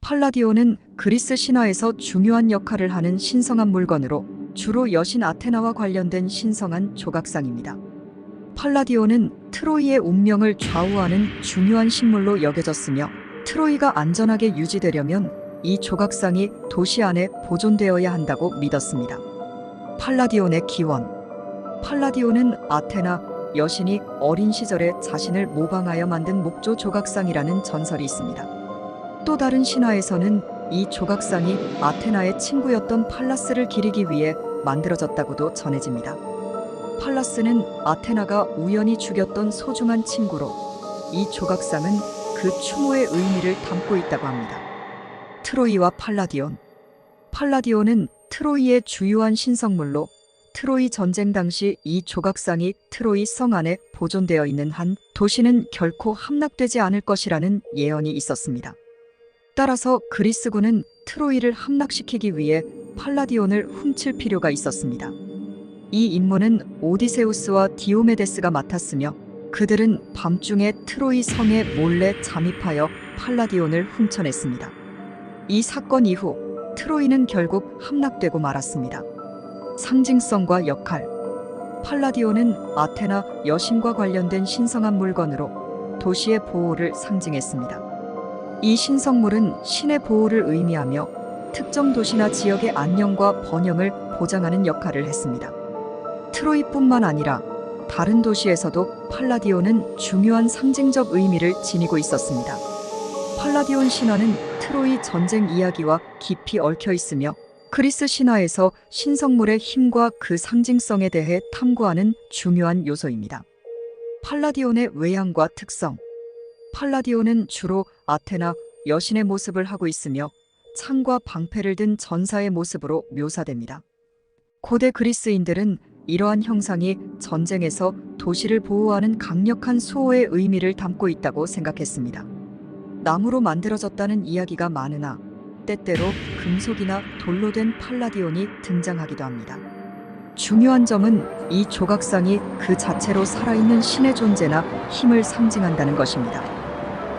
팔라디온은 그리스 신화에서 중요한 역할을 하는 신성한 물건으로 주로 여신 아테나와 관련된 신성한 조각상입니다. 팔라디온은 트로이의 운명을 좌우하는 중요한 신물로 여겨졌으며 트로이가 안전하게 유지되려면 이 조각상이 도시 안에 보존되어야 한다고 믿었습니다. 팔라디온의 기원. 팔라디온은 아테나 여신이 어린 시절에 자신을 모방하여 만든 목조 조각상이라는 전설이 있습니다. 또 다른 신화에서는 이 조각상이 아테나의 친구였던 팔라스를 기리기 위해 만들어졌다고도 전해집니다. 팔라스는 아테나가 우연히 죽였던 소중한 친구로 이 조각상은 그 추모의 의미를 담고 있다고 합니다. 트로이와 팔라디온. 팔라디온은 트로이의 주요한 신성물로 트로이 전쟁 당시 이 조각상이 트로이 성 안에 보존되어 있는 한 도시는 결코 함락되지 않을 것이라는 예언이 있었습니다. 따라서 그리스군은 트로이를 함락시키기 위해 팔라디온을 훔칠 필요가 있었습니다. 이 임무는 오디세우스와 디오메데스가 맡았으며 그들은 밤중에 트로이 성에 몰래 잠입하여 팔라디온을 훔쳐냈습니다. 이 사건 이후 트로이는 결국 함락되고 말았습니다. 상징성과 역할. 팔라디온은 아테나 여신과 관련된 신성한 물건으로 도시의 보호를 상징했습니다. 이 신성물은 신의 보호를 의미하며 특정 도시나 지역의 안녕과 번영을 보장하는 역할을 했습니다. 트로이뿐만 아니라 다른 도시에서도 팔라디온은 중요한 상징적 의미를 지니고 있었습니다. 팔라디온 신화는 트로이 전쟁 이야기와 깊이 얽혀 있으며 그리스 신화에서 신성물의 힘과 그 상징성에 대해 탐구하는 중요한 요소입니다. 팔라디온의 외양과 특성. 팔라디온은 주로 아테나 여신의 모습을 하고 있으며 창과 방패를 든 전사의 모습으로 묘사됩니다. 고대 그리스인들은 이러한 형상이 전쟁에서 도시를 보호하는 강력한 수호의 의미를 담고 있다고 생각했습니다. 나무로 만들어졌다는 이야기가 많으나 때때로 금속이나 돌로 된 팔라디온이 등장하기도 합니다. 중요한 점은 이 조각상이 그 자체로 살아있는 신의 존재나 힘을 상징한다는 것입니다.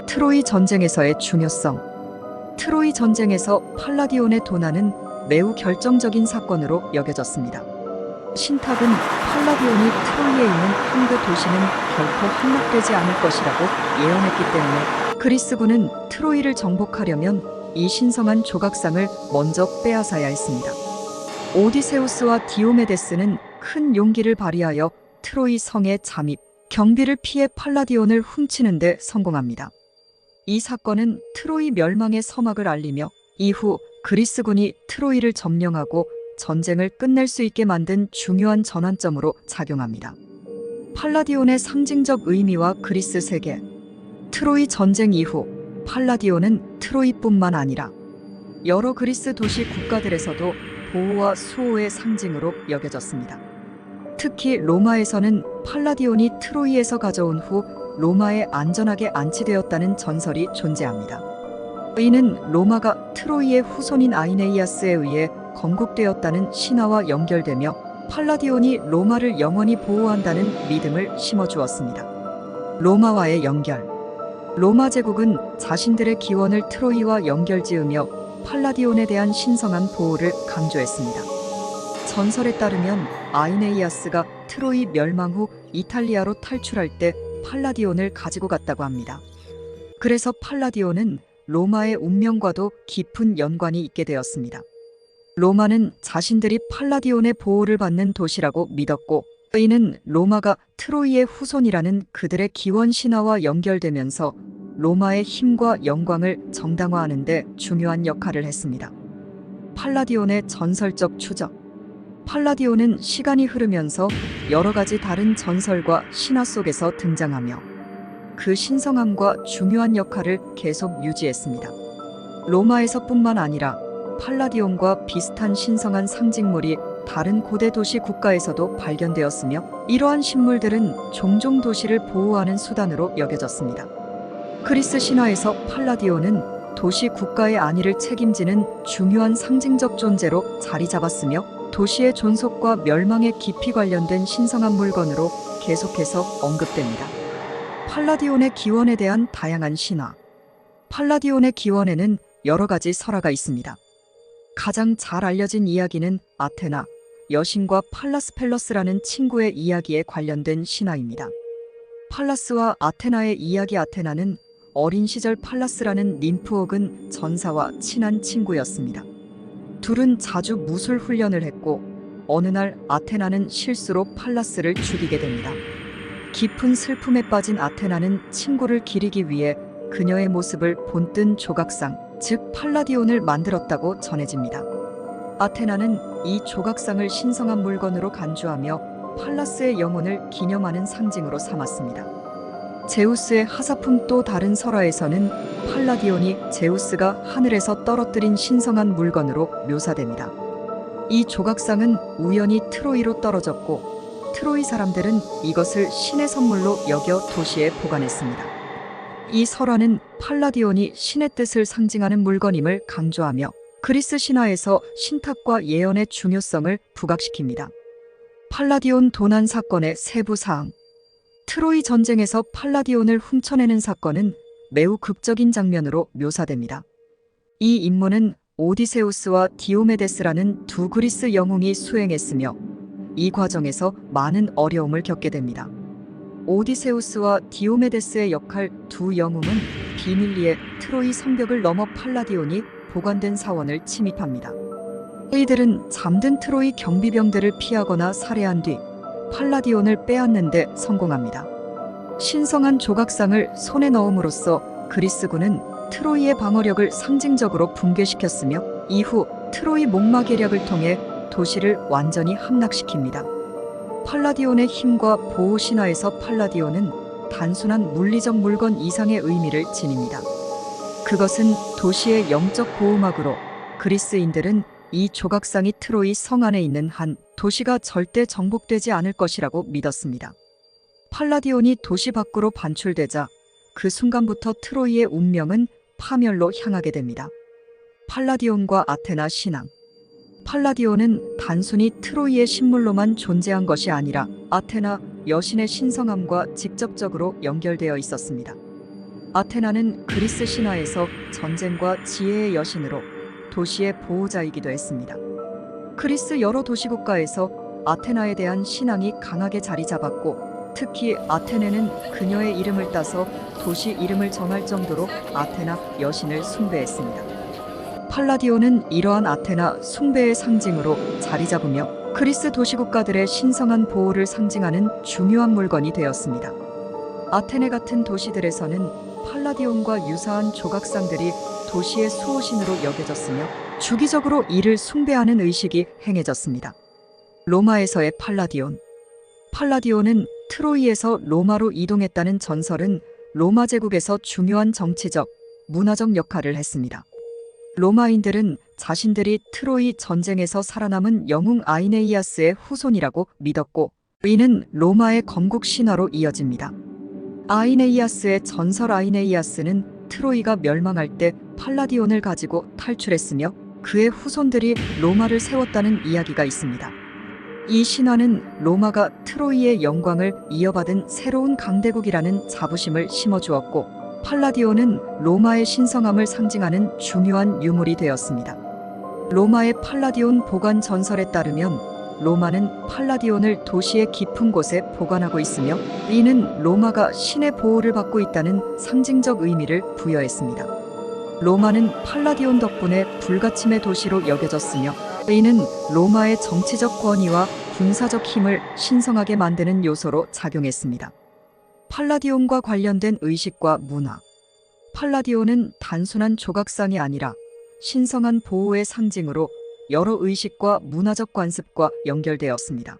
트로이 전쟁에서의 중요성. 트로이 전쟁에서 팔라디온의 도난은 매우 결정적인 사건으로 여겨졌습니다. 신탁은 팔라디온이 트로이에 있는 한 그 도시는 결코 함락되지 않을 것이라고 예언했기 때문에 그리스군은 트로이를 정복하려면 이 신성한 조각상을 먼저 빼앗아야 했습니다. 오디세우스와 디오메데스는 큰 용기를 발휘하여 트로이 성에 잠입, 경비를 피해 팔라디온을 훔치는 데 성공합니다. 이 사건은 트로이 멸망의 서막을 알리며 이후 그리스군이 트로이를 점령하고 전쟁을 끝낼 수 있게 만든 중요한 전환점으로 작용합니다. 팔라디온의 상징적 의미와 그리스 세계. 트로이 전쟁 이후 팔라디온은 트로이뿐만 아니라 여러 그리스 도시 국가들에서도 보호와 수호의 상징으로 여겨졌습니다. 특히 로마에서는 팔라디온이 트로이에서 가져온 후 로마에 안전하게 안치되었다는 전설이 존재합니다. 이는 로마가 트로이의 후손인 아이네이아스에 의해 건국되었다는 신화와 연결되며 팔라디온이 로마를 영원히 보호한다는 믿음을 심어주었습니다. 로마와의 연결. 로마 제국은 자신들의 기원을 트로이와 연결지으며 팔라디온에 대한 신성한 보호를 강조했습니다. 전설에 따르면 아이네이아스가 트로이 멸망 후 이탈리아로 탈출할 때 팔라디온을 가지고 갔다고 합니다. 그래서 팔라디온은 로마의 운명과도 깊은 연관이 있게 되었습니다. 로마는 자신들이 팔라디온의 보호를 받는 도시라고 믿었고 이는 로마가 트로이의 후손이라는 그들의 기원 신화와 연결되면서 로마의 힘과 영광을 정당화하는 데 중요한 역할을 했습니다. 팔라디온의 전설적 추적. 팔라디온은 시간이 흐르면서 여러 가지 다른 전설과 신화 속에서 등장하며 그 신성함과 중요한 역할을 계속 유지했습니다. 로마에서뿐만 아니라 팔라디온과 비슷한 신성한 상징물이 다른 고대 도시 국가에서도 발견되었으며 이러한 신물들은 종종 도시를 보호하는 수단으로 여겨졌습니다. 그리스 신화에서 팔라디온은 도시 국가의 안위를 책임지는 중요한 상징적 존재로 자리 잡았으며 도시의 존속과 멸망에 깊이 관련된 신성한 물건으로 계속해서 언급됩니다. 팔라디온의 기원에 대한 다양한 신화. 팔라디온의 기원에는 여러 가지 설화가 있습니다. 가장 잘 알려진 이야기는 아테나, 여신과 팔라스 친구의 이야기에 관련된 신화입니다. 팔라스와 아테나의 이야기. 아테나는 어린 시절 팔라스라는 ним프 혹은 전사와 친한 친구였습니다. 둘은 자주 무술 훈련을 했고 어느 날 아테나는 실수로 팔라스를 죽이게 됩니다. 깊은 슬픔에 빠진 아테나는 친구를 기리기 위해 그녀의 모습을 본뜬 조각상, 즉 팔라디온을 만들었다고 전해집니다. 아테나는 이 조각상을 신성한 물건으로 간주하며 팔라스의 영혼을 기념하는 상징으로 삼았습니다. 제우스의 하사품. 또 다른 설화에서는 팔라디온이 제우스가 하늘에서 떨어뜨린 신성한 물건으로 묘사됩니다. 이 조각상은 우연히 트로이로 떨어졌고 트로이 사람들은 이것을 신의 선물로 여겨 도시에 보관했습니다. 이 설화는 팔라디온이 신의 뜻을 상징하는 물건임을 강조하며 그리스 신화에서 신탁과 예언의 중요성을 부각시킵니다. 팔라디온 도난 사건의 세부 사항. 트로이 전쟁에서 팔라디온을 훔쳐내는 사건은 매우 극적인 장면으로 묘사됩니다. 이 임무는 오디세우스와 디오메데스라는 두 그리스 영웅이 수행했으며 이 과정에서 많은 어려움을 겪게 됩니다. 오디세우스와 디오메데스의 역할. 두 영웅은 비밀리에 트로이 성벽을 넘어 팔라디온이 보관된 사원을 침입합니다. 이들은 잠든 트로이 경비병들을 피하거나 살해한 뒤 팔라디온을 빼앗는 데 성공합니다. 신성한 조각상을 손에 넣음으로써 그리스군은 트로이의 방어력을 상징적으로 붕괴시켰으며 이후 트로이 목마개력을 통해 도시를 완전히 함락시킵니다. 팔라디온의 힘과 보호. 신화에서 팔라디온은 단순한 물리적 물건 이상의 의미를 지닙니다. 그것은 도시의 영적 보호막으로 그리스인들은 이 조각상이 트로이 성 안에 있는 한 도시가 절대 정복되지 않을 것이라고 믿었습니다. 팔라디온이 도시 밖으로 반출되자 그 순간부터 트로이의 운명은 파멸로 향하게 됩니다. 팔라디온과 아테나 신앙. 팔라디온은 단순히 트로이의 신물로만 존재한 것이 아니라 아테나, 여신의 신성함과 직접적으로 연결되어 있었습니다. 아테나는 그리스 신화에서 전쟁과 지혜의 여신으로 도시의 보호자이기도 했습니다. 그리스 여러 도시국가에서 아테나에 대한 신앙이 강하게 자리 잡았고 특히 아테네는 그녀의 이름을 따서 도시 이름을 정할 정도로 아테나 여신을 숭배했습니다. 팔라디온은 이러한 아테나 숭배의 상징으로 자리 잡으며 그리스 도시국가들의 신성한 보호를 상징하는 중요한 물건이 되었습니다. 아테네 같은 도시들에서는 팔라디온과 유사한 조각상들이 도시의 수호신으로 여겨졌으며 주기적으로 이를 숭배하는 의식이 행해졌습니다. 로마에서의 팔라디온. 팔라디온은 트로이에서 로마로 이동했다는 전설은 로마 제국에서 중요한 정치적, 문화적 역할을 했습니다. 로마인들은 자신들이 트로이 전쟁에서 살아남은 영웅 아이네이아스의 후손이라고 믿었고 이는 로마의 건국 신화로 이어집니다. 아이네이아스의 전설. 아이네이아스는 트로이가 멸망할 때 팔라디온을 가지고 탈출했으며 그의 후손들이 로마를 세웠다는 이야기가 있습니다. 이 신화는 로마가 트로이의 영광을 이어받은 새로운 강대국이라는 자부심을 심어주었고 팔라디온은 로마의 신성함을 상징하는 중요한 유물이 되었습니다. 로마의 팔라디온 보관 전설에 따르면 로마는 팔라디온을 도시의 깊은 곳에 보관하고 있으며 이는 로마가 신의 보호를 받고 있다는 상징적 의미를 부여했습니다. 로마는 팔라디온 덕분에 불가침의 도시로 여겨졌으며 이는 로마의 정치적 권위와 군사적 힘을 신성하게 만드는 요소로 작용했습니다. 팔라디온과 관련된 의식과 문화. 팔라디온은 단순한 조각상이 아니라 신성한 보호의 상징으로 여러 의식과 문화적 관습과 연결되었습니다.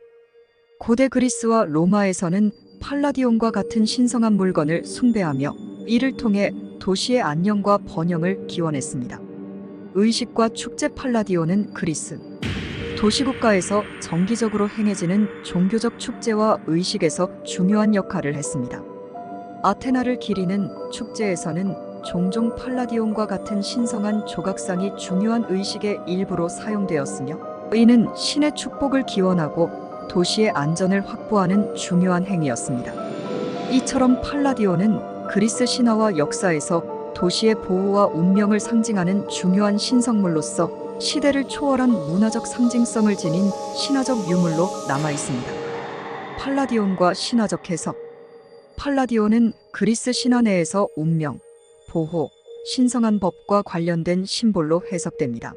고대 그리스와 로마에서는 팔라디온과 같은 신성한 물건을 숭배하며 이를 통해 도시의 안녕과 번영을 기원했습니다. 의식과 축제. 팔라디온은 그리스 도시국가에서 정기적으로 행해지는 종교적 축제와 의식에서 중요한 역할을 했습니다. 아테나를 기리는 축제에서는 종종 팔라디온과 같은 신성한 조각상이 중요한 의식의 일부로 사용되었으며 이는 신의 축복을 기원하고 도시의 안전을 확보하는 중요한 행위였습니다. 이처럼 팔라디온은 그리스 신화와 역사에서 도시의 보호와 운명을 상징하는 중요한 신성물로서 시대를 초월한 문화적 상징성을 지닌 신화적 유물로 남아 있습니다. 팔라디온과 신화적 해석. 팔라디온은 그리스 신화 내에서 운명, 보호, 신성한 법과 관련된 심볼로 해석됩니다.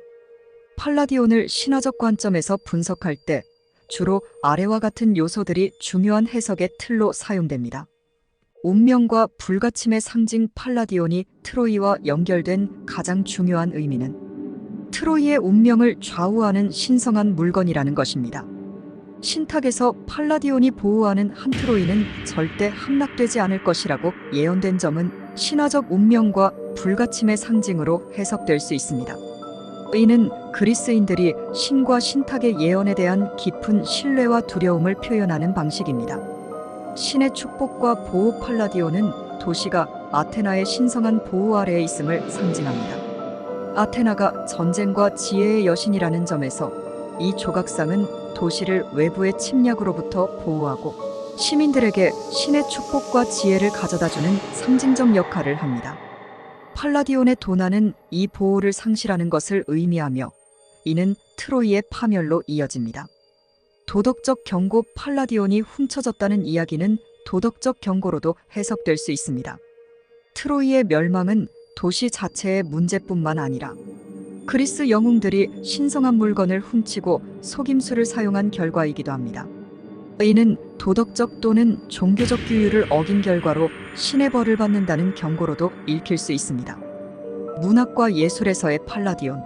팔라디온을 신화적 관점에서 분석할 때 주로 아래와 같은 요소들이 중요한 해석의 틀로 사용됩니다. 운명과 불가침의 상징 팔라디온이 트로이와 연결된 가장 중요한 의미는 트로이의 운명을 좌우하는 신성한 물건이라는 것입니다. 신탁에서 팔라디온이 보호하는 한 트로이는 절대 함락되지 않을 것이라고 예언된 점은 신화적 운명과 불가침의 상징으로 해석될 수 있습니다. 이는 그리스인들이 신과 신탁의 예언에 대한 깊은 신뢰와 두려움을 표현하는 방식입니다. 신의 축복과 보호. 팔라디온은 도시가 아테나의 신성한 보호 아래에 있음을 상징합니다. 아테나가 전쟁과 지혜의 여신이라는 점에서 이 조각상은 도시를 외부의 침략으로부터 보호하고 시민들에게 신의 축복과 지혜를 가져다주는 상징적 역할을 합니다. 팔라디온의 도난은 이 보호를 상실하는 것을 의미하며 이는 트로이의 파멸로 이어집니다. 도덕적 경고. 팔라디온이 훔쳐졌다는 이야기는 도덕적 경고로도 해석될 수 있습니다. 트로이의 멸망은 도시 자체의 문제뿐만 아니라 그리스 영웅들이 신성한 물건을 훔치고 속임수를 사용한 결과이기도 합니다. 이는 도덕적 또는 종교적 규율을 어긴 결과로 신의 벌을 받는다는 경고로도 읽힐 수 있습니다. 문학과 예술에서의 팔라디온.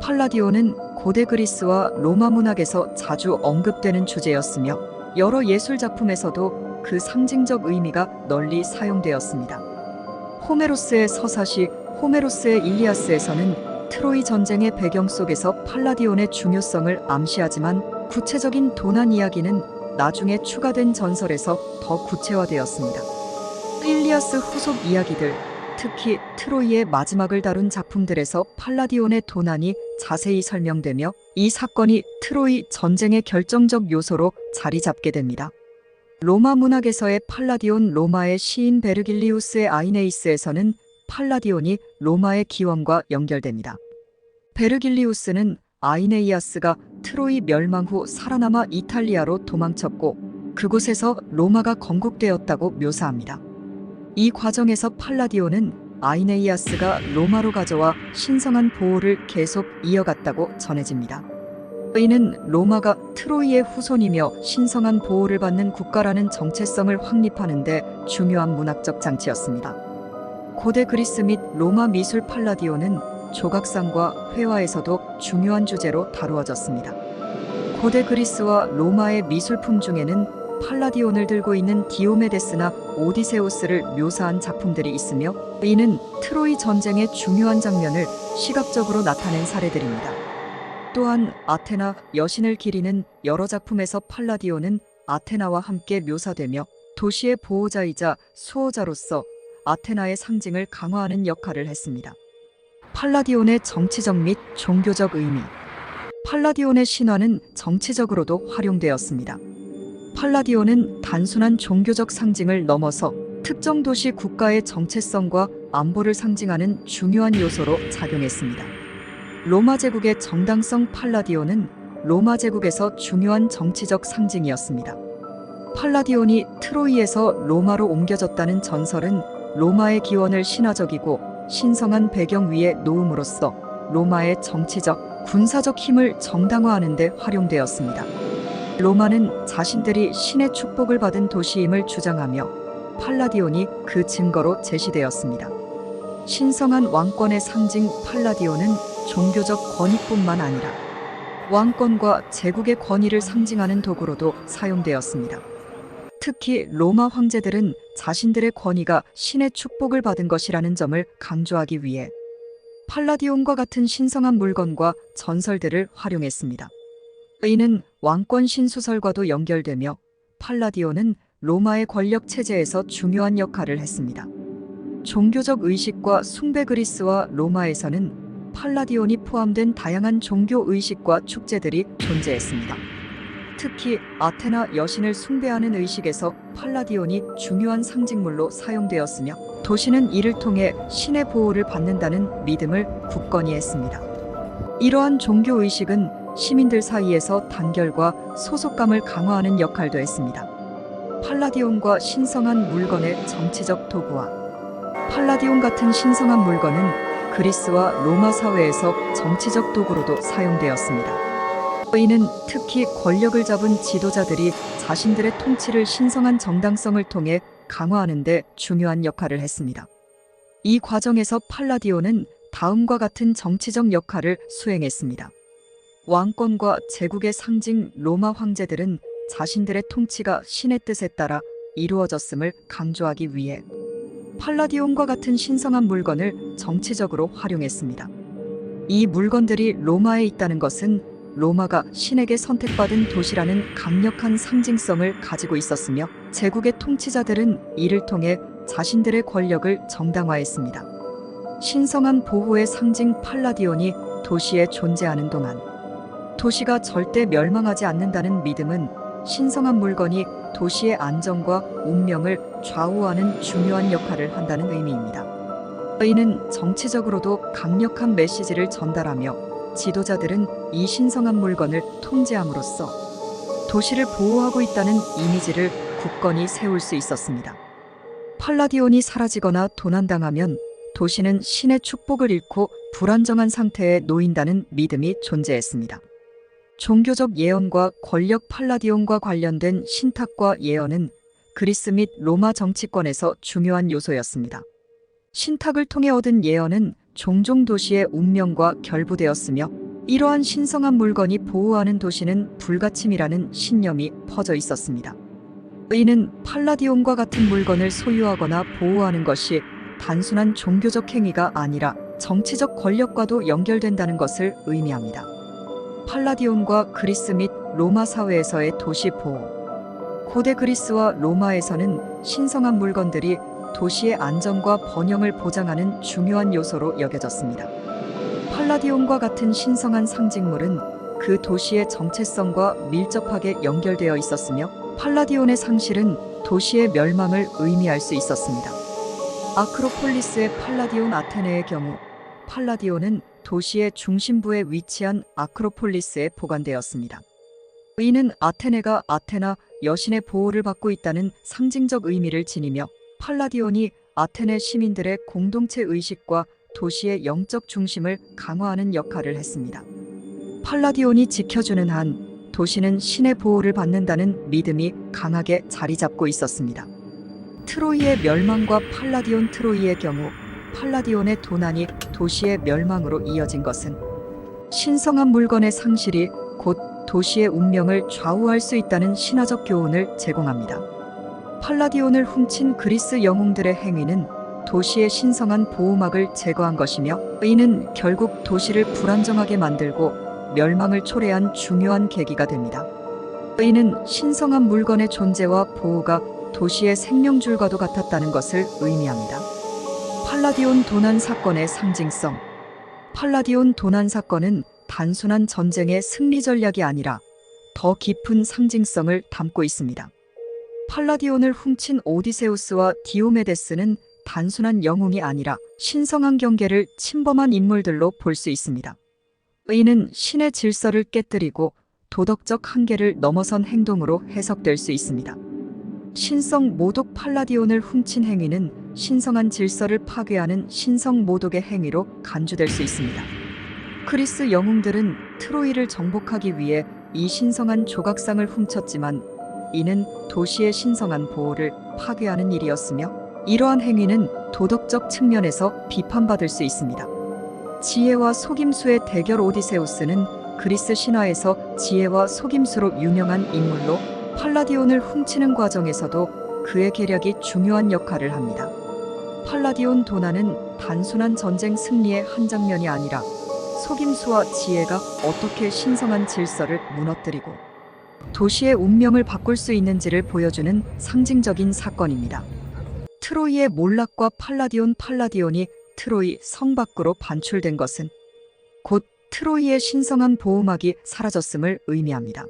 팔라디온은 고대 그리스와 로마 문학에서 자주 언급되는 주제였으며 여러 예술 작품에서도 그 상징적 의미가 널리 사용되었습니다. 호메로스의 서사시 호메로스의 일리아스에서는 트로이 전쟁의 배경 속에서 팔라디온의 중요성을 암시하지만 구체적인 도난 이야기는 나중에 추가된 전설에서 더 구체화되었습니다. 일리아스 후속 이야기들, 특히 트로이의 마지막을 다룬 작품들에서 팔라디온의 도난이 자세히 설명되며 이 사건이 트로이 전쟁의 결정적 요소로 자리 잡게 됩니다. 로마 문학에서의 팔라디온. 로마의 시인 베르길리우스의 아이네이스에서는 팔라디온이 로마의 기원과 연결됩니다. 베르길리우스는 아이네이아스가 트로이 멸망 후 살아남아 이탈리아로 도망쳤고 그곳에서 로마가 건국되었다고 묘사합니다. 이 과정에서 팔라디온은 아이네이아스가 로마로 가져와 신성한 보호를 계속 이어갔다고 전해집니다. 이는 로마가 트로이의 후손이며 신성한 보호를 받는 국가라는 정체성을 확립하는 데 중요한 문학적 장치였습니다. 고대 그리스 및 로마 미술. 팔라디온은 조각상과 회화에서도 중요한 주제로 다루어졌습니다. 고대 그리스와 로마의 미술품 중에는 팔라디온을 들고 있는 디오메데스나 오디세우스를 묘사한 작품들이 있으며 이는 트로이 전쟁의 중요한 장면을 시각적으로 나타낸 사례들입니다. 또한 아테나 여신을 기리는 여러 작품에서 팔라디온은 아테나와 함께 묘사되며 도시의 보호자이자 수호자로서 아테나의 상징을 강화하는 역할을 했습니다. 팔라디온의 정치적 및 종교적 의미. 팔라디온의 신화는 정치적으로도 활용되었습니다. 팔라디온은 단순한 종교적 상징을 넘어서 특정 도시 국가의 정체성과 안보를 상징하는 중요한 요소로 작용했습니다. 로마 제국의 정당성. 팔라디온은 로마 제국에서 중요한 정치적 상징이었습니다. 팔라디온이 트로이에서 로마로 옮겨졌다는 전설은 로마의 기원을 신화적이고 신성한 배경 위에 놓음으로써 로마의 정치적, 군사적 힘을 정당화하는 데 활용되었습니다. 로마는 자신들이 신의 축복을 받은 도시임을 주장하며 팔라디온이 그 증거로 제시되었습니다. 신성한 왕권의 상징. 팔라디온은 종교적 권위뿐만 아니라 왕권과 제국의 권위를 상징하는 도구로도 사용되었습니다. 특히 로마 황제들은 자신들의 권위가 신의 축복을 받은 것이라는 점을 강조하기 위해 팔라디온과 같은 신성한 물건과 전설들을 활용했습니다. 이는 왕권 신수설과도 연결되며 팔라디온은 로마의 권력 체제에서 중요한 역할을 했습니다. 종교적 의식과 숭배. 그리스와 로마에서는 팔라디온이 포함된 다양한 종교 의식과 축제들이 존재했습니다. 특히 아테나 여신을 숭배하는 의식에서 팔라디온이 중요한 상징물로 사용되었으며 도시는 이를 통해 신의 보호를 받는다는 믿음을 굳건히 했습니다. 이러한 종교의식은 시민들 사이에서 단결과 소속감을 강화하는 역할도 했습니다. 팔라디온과 신성한 물건의 정치적 도구화. 팔라디온 같은 신성한 물건은 그리스와 로마 사회에서 정치적 도구로도 사용되었습니다. 이는 특히 권력을 잡은 지도자들이 자신들의 통치를 신성한 정당성을 통해 강화하는 데 중요한 역할을 했습니다. 이 과정에서 팔라디온은 다음과 같은 정치적 역할을 수행했습니다. 왕권과 제국의 상징 로마 황제들은 자신들의 통치가 신의 뜻에 따라 이루어졌음을 강조하기 위해 팔라디온과 같은 신성한 물건을 정치적으로 활용했습니다. 이 물건들이 로마에 있다는 것은 로마가 신에게 선택받은 도시라는 강력한 상징성을 가지고 있었으며 제국의 통치자들은 이를 통해 자신들의 권력을 정당화했습니다. 신성한 보호의 상징 팔라디온이 도시에 존재하는 동안 도시가 절대 멸망하지 않는다는 믿음은 신성한 물건이 도시의 안정과 운명을 좌우하는 중요한 역할을 한다는 의미입니다. 이는 정치적으로도 강력한 메시지를 전달하며 지도자들은 이 신성한 물건을 통제함으로써 도시를 보호하고 있다는 이미지를 굳건히 세울 수 있었습니다. 팔라디온이 사라지거나 도난당하면 도시는 신의 축복을 잃고 불안정한 상태에 놓인다는 믿음이 존재했습니다. 종교적 예언과 권력. 팔라디온과 관련된 신탁과 예언은 그리스 및 로마 정치권에서 중요한 요소였습니다. 신탁을 통해 얻은 예언은 종종 도시의 운명과 결부되었으며 이러한 신성한 물건이 보호하는 도시는 불가침이라는 신념이 퍼져 있었습니다. 이는 팔라디온과 같은 물건을 소유하거나 보호하는 것이 단순한 종교적 행위가 아니라 정치적 권력과도 연결된다는 것을 의미합니다. 팔라디온과 그리스 및 로마 사회에서의 도시 보호. 고대 그리스와 로마에서는 신성한 물건들이 도시의 안정과 번영을 보장하는 중요한 요소로 여겨졌습니다. 팔라디온과 같은 신성한 상징물은 그 도시의 정체성과 밀접하게 연결되어 있었으며 팔라디온의 상실은 도시의 멸망을 의미할 수 있었습니다. 아크로폴리스의 팔라디온. 아테네의 경우 팔라디온은 도시의 중심부에 위치한 아크로폴리스에 보관되었습니다. 이는 아테네가 아테나 여신의 보호를 받고 있다는 상징적 의미를 지니며 팔라디온이 아테네 시민들의 공동체 의식과 도시의 영적 중심을 강화하는 역할을 했습니다. 팔라디온이 지켜주는 한 도시는 신의 보호를 받는다는 믿음이 강하게 자리 잡고 있었습니다. 트로이의 멸망과 팔라디온. 트로이의 경우 팔라디온의 도난이 도시의 멸망으로 이어진 것은 신성한 물건의 상실이 곧 도시의 운명을 좌우할 수 있다는 신화적 교훈을 제공합니다. 팔라디온을 훔친 그리스 영웅들의 행위는 도시의 신성한 보호막을 제거한 것이며 이는 결국 도시를 불안정하게 만들고 멸망을 초래한 중요한 계기가 됩니다. 이는 신성한 물건의 존재와 보호가 도시의 생명줄과도 같았다는 것을 의미합니다. 팔라디온 도난 사건의 상징성. 팔라디온 도난 사건은 단순한 전쟁의 승리 전략이 아니라 더 깊은 상징성을 담고 있습니다. 팔라디온을 훔친 오디세우스와 디오메데스는 단순한 영웅이 아니라 신성한 경계를 침범한 인물들로 볼 수 있습니다. 이는 신의 질서를 깨뜨리고 도덕적 한계를 넘어선 행동으로 해석될 수 있습니다. 신성 모독. 팔라디온을 훔친 행위는 신성한 질서를 파괴하는 신성 모독의 행위로 간주될 수 있습니다. 그리스 영웅들은 트로이를 정복하기 위해 이 신성한 조각상을 훔쳤지만 이는 도시의 신성한 보호를 파괴하는 일이었으며 이러한 행위는 도덕적 측면에서 비판받을 수 있습니다. 지혜와 속임수의 대결. 오디세우스는 그리스 신화에서 지혜와 속임수로 유명한 인물로 팔라디온을 훔치는 과정에서도 그의 계략이 중요한 역할을 합니다. 팔라디온 도난은 단순한 전쟁 승리의 한 장면이 아니라 속임수와 지혜가 어떻게 신성한 질서를 무너뜨리고 도시의 운명을 바꿀 수 있는지를 보여주는 상징적인 사건입니다. 트로이의 몰락과 팔라디온. 팔라디온이 트로이 성 밖으로 반출된 것은 곧 트로이의 신성한 보호막이 사라졌음을 의미합니다.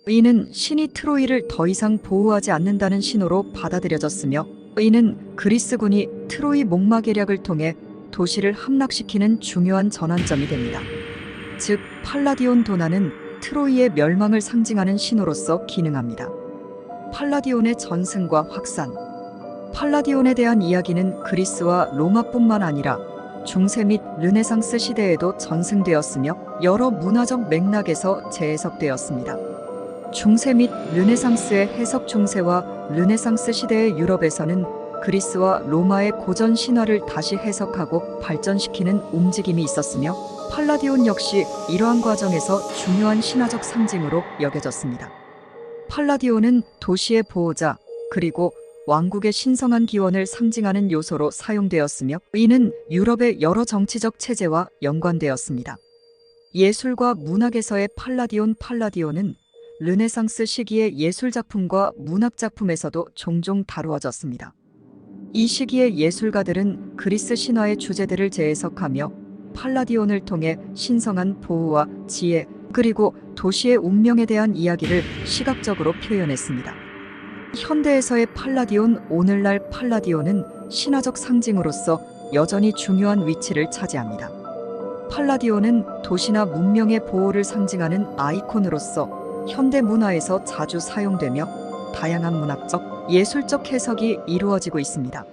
이는 신이 트로이를 더 이상 보호하지 않는다는 신호로 받아들여졌으며 이는 그리스군이 트로이 목마개략을 통해 도시를 함락시키는 중요한 전환점이 됩니다. 즉, 팔라디온 도나는 트로이의 멸망을 상징하는 신호로서 기능합니다. 팔라디온의 전승과 확산. 팔라디온에 대한 이야기는 그리스와 로마뿐만 아니라 중세 및 르네상스 시대에도 전승되었으며 여러 문화적 맥락에서 재해석되었습니다. 중세 및 르네상스의 해석. 중세와 르네상스 시대의 유럽에서는 그리스와 로마의 고전 신화를 다시 해석하고 발전시키는 움직임이 있었으며 팔라디온 역시 이러한 과정에서 중요한 신화적 상징으로 여겨졌습니다. 팔라디온은 도시의 보호자 그리고 왕국의 신성한 기원을 상징하는 요소로 사용되었으며 이는 유럽의 여러 정치적 체제와 연관되었습니다. 예술과 문학에서의 팔라디온은 르네상스 시기의 예술작품과 문학작품에서도 종종 다루어졌습니다. 이 시기의 예술가들은 그리스 신화의 주제들을 재해석하며 팔라디온을 통해 신성한 보호와 지혜 그리고 도시의 운명에 대한 이야기를 시각적으로 표현했습니다. 현대에서의 팔라디온. 오늘날 팔라디온은 신화적 상징으로서 여전히 중요한 위치를 차지합니다. 팔라디온은 도시나 문명의 보호를 상징하는 아이콘으로서 현대 문화에서 자주 사용되며 다양한 문학적, 예술적 해석이 이루어지고 있습니다.